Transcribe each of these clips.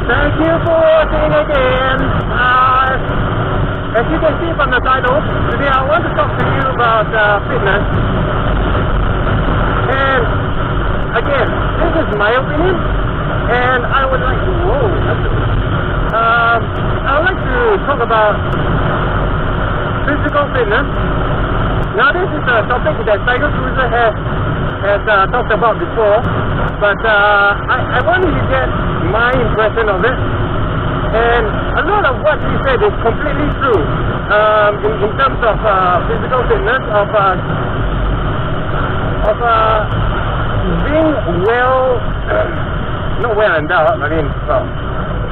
Thank you for watching again. As you can see from the title, today I want to talk to you about fitness. And again, this is my opinion, and I would like to, I would like to talk about physical fitness. Now this is a topic that Tiger Cruiser has talked about before, but I want you to get my impression of it. And a lot of what he said is completely true in terms of physical fitness, of being not well endowed. I mean, well,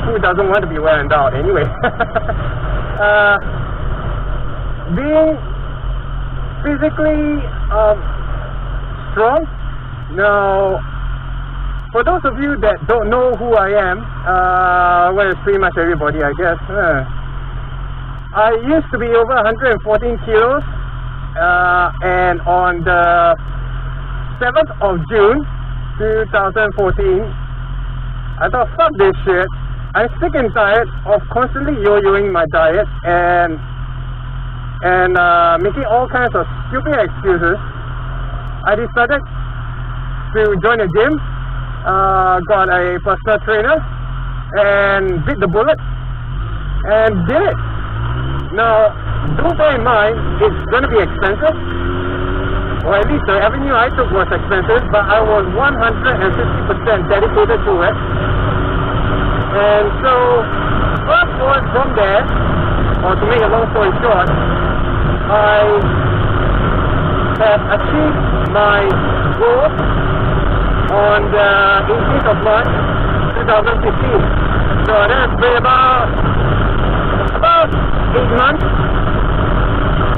who doesn't want to be well endowed anyway? Being physically strong. Now, for those of you that don't know who I am, well, it's pretty much everybody, I guess. I used to be over 114 kilos, and on the 7th of June 2014, I thought, fuck this shit. I'm sick and tired of constantly yo-yoing my diet and making all kinds of stupid excuses. I decided to join a gym, got a personal trainer, and bit the bullet and did it. Now, do bear in mind, it's going to be expensive, or at least the avenue I took was expensive, but I was 150% dedicated to it. And so, fast forward from there, or to make a long story short, I have achieved my goal on the 18th of March 2015. So that's been about 8 months.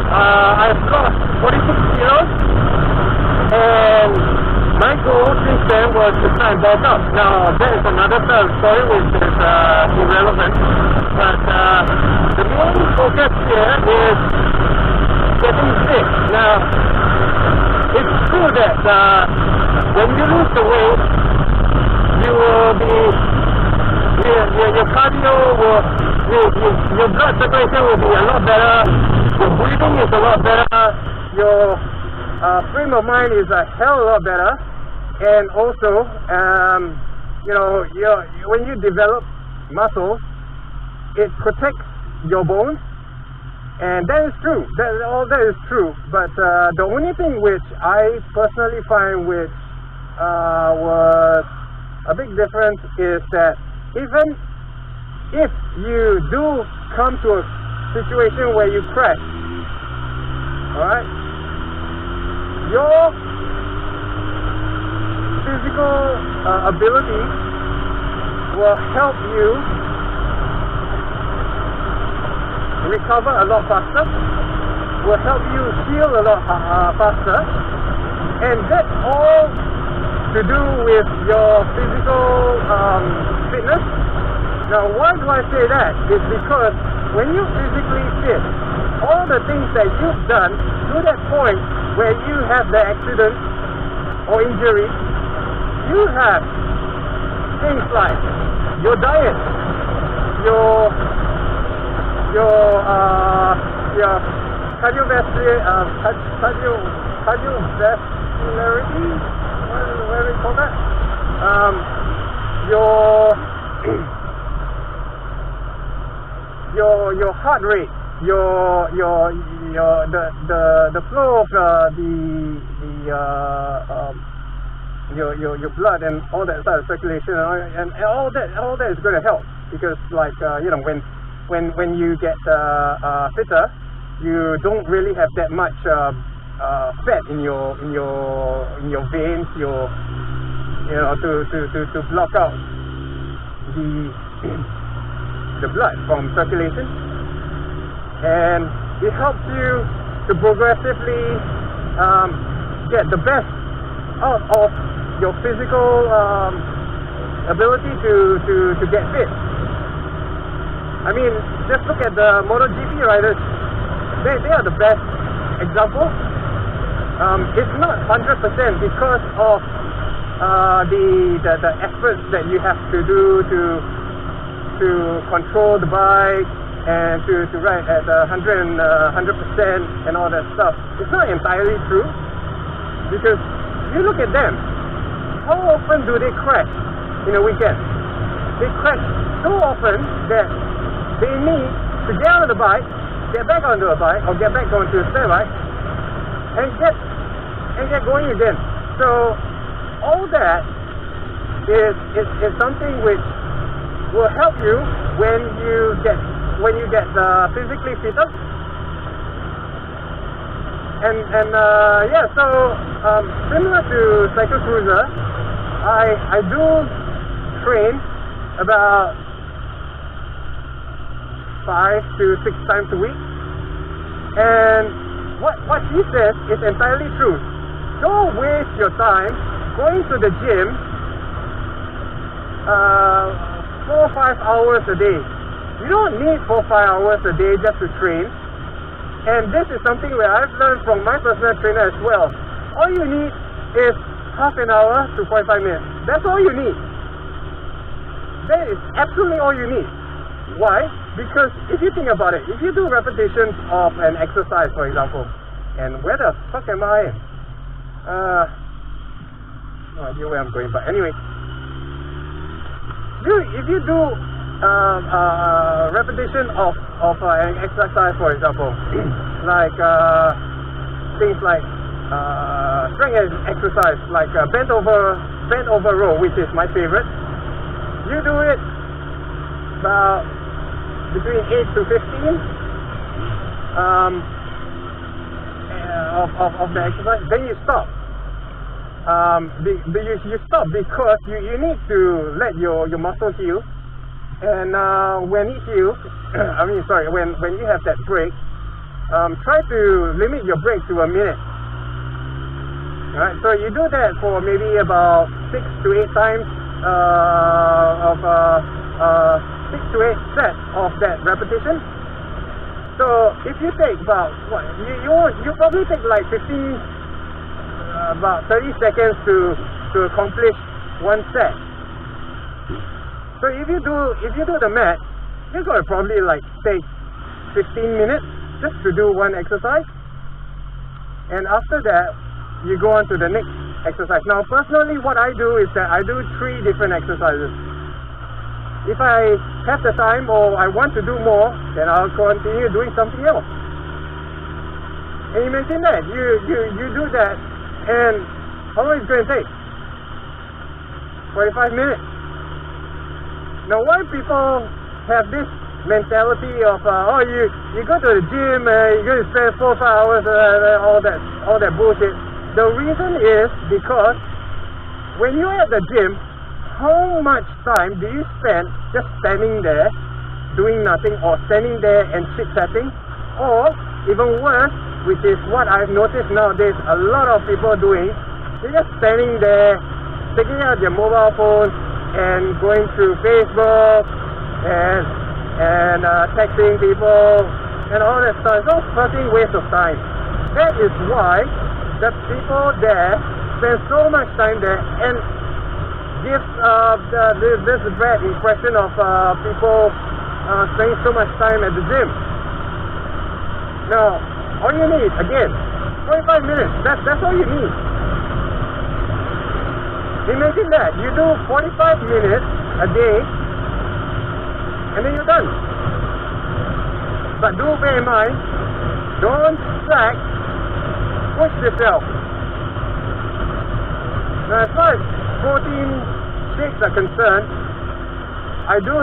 I've lost 46 kilos, and my goal since then was to try and bulk up. Now that is another story which is irrelevant, but the main focus here is getting fit. Now, it's true that when you lose the weight, you will be, your cardio will, your blood circulation will be a lot better, your breathing is a lot better, your frame of mind is a hell of a lot better, and also, you know, when you develop muscles, it protects your bones. And that is true. All that is true. But the only thing which I personally find which was a big difference is that even if you do come to a situation where you crash, alright, your physical ability will help you recover a lot faster, will help you heal a lot faster, and that's all to do with your physical fitness. Now, why do I say that? It's because when you physically fit, all the things that you've done to that point where you have the accident or injury, you have things like your diet, your cardiovascularity, what do we call that? Your heart rate, the flow of your blood and all that sort of circulation, and all that is going to help, because like you know, when you get fitter, you don't really have that much fat in your veins, you know, to block out the blood from circulation, and it helps you to progressively get the best out of your physical ability to get fit. I mean, just look at the MotoGP riders. They are the best example. It's not 100% because of the efforts that you have to do to to control the bike and to ride at 100% and all that stuff. It's not entirely true, because you look at them, how often do they crash in a weekend? They crash so often that they need to get on the bike, get back onto a bike, or get back onto a spare bike, and get going again. So all that is something which will help you when you get physically fitter. And yeah, so similar to Cycle Cruiser, I do train about 5 to 6 times a week, and what she says is entirely true. Don't waste your time going to the gym 4 or 5 hours a day. You don't need 4 or 5 hours a day just to train. And this is something where I've learned from my personal trainer as well. All you need is half an hour to 45 minutes. That's all you need. That is absolutely all you need. Why? Because if you think about it, if you do repetitions of an exercise, for example, and where the fuck am I? No idea where I'm going, but anyway, if you do repetition of an exercise, for example, like things like strength exercise, like bent over row, which is my favorite. You do it about between 8 to 15 of the exercise, then you stop. You stop because you need to let your muscle heal, and when it heals, when you have that break, try to limit your break to a minute. Alright, so you do that for maybe about 6 to 8 times 6 to 8 sets of that repetition. So if you take about you probably take like 30 seconds to accomplish one set. So if you do the math, you're gonna probably like take 15 minutes just to do one exercise, and after that you go on to the next exercise. Now personally, what I do is that I do 3 different exercises. If I have the time or I want to do more, then I'll continue doing something else. And imagine that you do that, and how long is it going to take? 45 minutes. Now why people have this mentality of you go to the gym, you're going to spend 4 or 5 hours, all that bullshit. The reason is because when you're at the gym, how much time do you spend just standing there doing nothing, or standing there and chit-chatting? Or even worse, which is what I've noticed nowadays a lot of people doing, they're just standing there taking out their mobile phones and going through Facebook and texting people and all that stuff. It's all fucking waste of time. That is why the people there spend so much time there and gives this bad impression of people spending so much time at the gym. Now, all you need, again, 45 minutes. That's all you need. Imagine that. You do 45 minutes a day, and then you're done. But do bear in mind, don't slack, push yourself. Now, as far as protein shakes are concerned, I do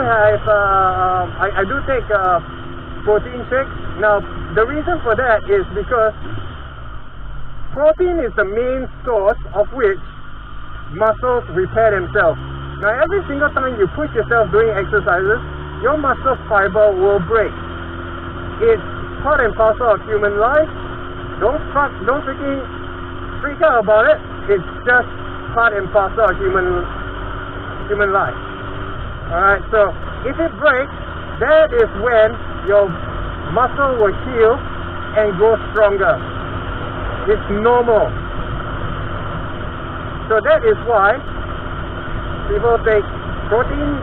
take protein shakes. Now, the reason for that is because protein is the main source of which muscles repair themselves. Now, every single time you push yourself doing exercises, your muscle fiber will break. It's part and parcel of human life. Don't freaking freak out about it. It's just part and parcel of human life. Alright, so if it breaks, that is when your muscle will heal and grow stronger. It's normal. So that is why people take protein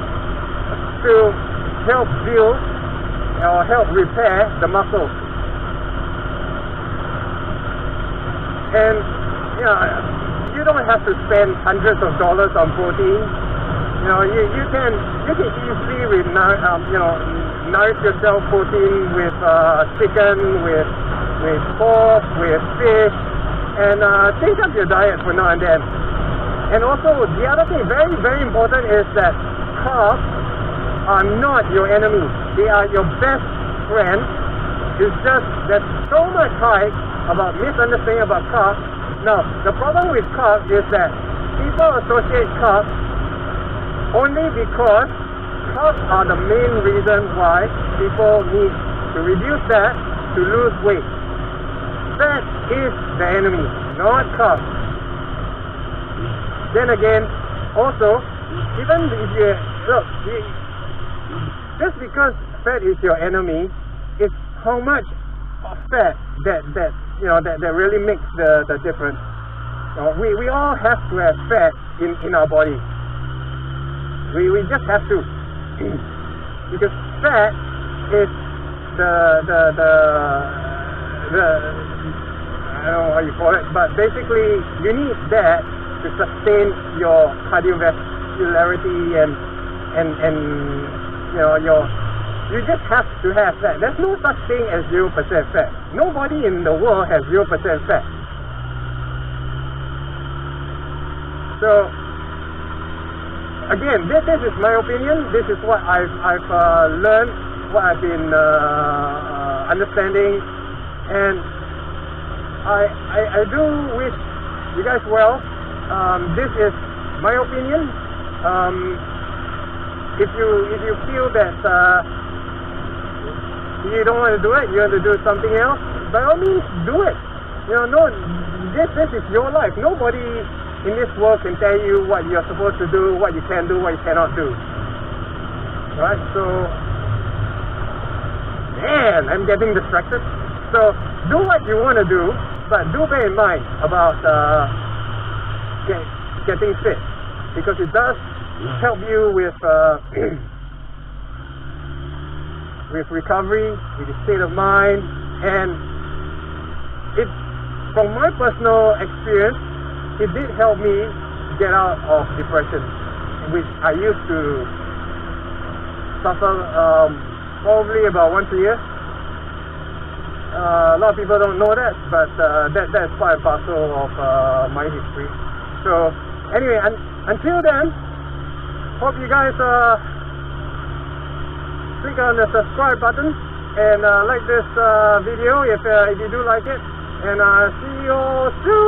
to help build or help repair the muscle. And you don't have to spend hundreds of dollars on protein. You can easily nourish yourself protein with chicken, with pork, with fish, and change up your diet for now and then. And also, the other thing, very, very important, is that carbs are not your enemy. They are your best friend. It's just there's so much hype about misunderstanding about carbs. Now, the problem with carbs is that people associate carbs only because carbs are the main reason why people need to reduce fat to lose weight. Fat is the enemy, not carbs. Then again, also, even if just because fat is your enemy, it's how much of fat that really makes the difference. We all have to have fat in our body. We just have to, because fat is the I don't know how you call it, but basically you need that to sustain your cardiovascularity and you just have to have that. There's no such thing as 0% fat. Nobody in the world has 0% fat. So again, this is my opinion. This is what I've learned, what I've been understanding, and I do wish you guys well. This is my opinion. If you feel that you don't want to do it, you want to do something else, by all means do it. This is your life. Nobody in this world can tell you what you're supposed to do, what you can do, what you cannot do. Right? So, man, I'm getting distracted. So, do what you want to do, but do bear in mind about getting fit, because it does help you with recovery, with the state of mind, and it, from my personal experience, it did help me get out of depression, which I used to suffer probably about once a year. A lot of people don't know that, but that's part and parcel of my history. So anyway, until then, hope you guys click on the subscribe button and like this video if you do like it, and see you soon.